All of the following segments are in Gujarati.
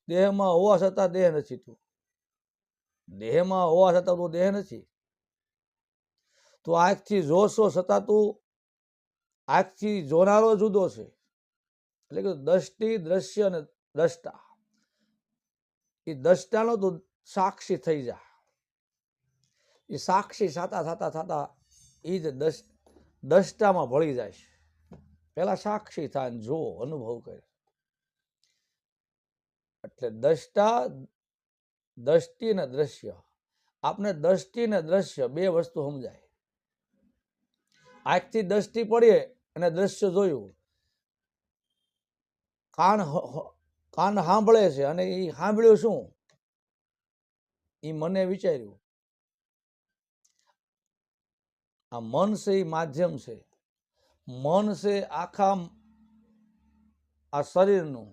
દેહમાં હોવા છતાં દેહ નથી તું, દેહમાં હોવા છતાં તું દેહ નથી. તું આંખથી જોશો છતાં તું આંખથી જોનારો જુદો છે. એટલે કે દ્રષ્ટિ, દ્રશ્ય અને દ્રષ્ટા, એ દ્રષ્ટાનો તું સાક્ષી થઈ જા. એ સાક્ષી થતા થતા થતા એ જ દ્રષ્ટામાં ભળી જાય છે. પેલા સાક્ષી થાય, જો અનુભવ કરે. એટલે દ્રષ્ટા, દ્રષ્ટિ ને દ્રશ્ય. આપણે દ્રષ્ટિ ને દ્રશ્ય બે વસ્તુ સમજાય. આંખથી દ્રષ્ટિ પડીએ અને દ્રશ્ય જોયું, કાન સાંભળે છે અને એ સાંભળ્યું શું? એ મને વિચાર્યું. આ મન છે એ માધ્યમ છે. મન છે આખા આ શરીરનું.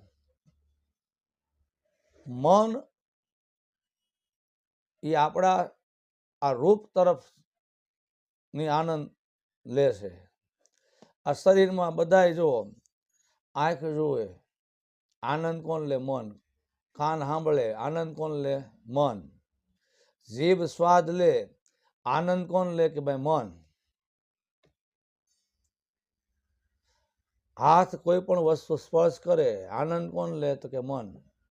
મન એ આપણા આ રૂપ તરફ ની આનંદ લે છે. આ શરીરમાં બધાય જો, આંખ જોવે, આનંદ કોણ લે? મન. કાન સાંભળે, આનંદ કોણ લે? મન. જીભ સ્વાદ લે, આનંદ કોણ લે? કે ભાઈ મન. હાથ કોઈ પણ વસ્તુ સ્પર્શ કરે, આનંદ કોણ લે? તો કે મન.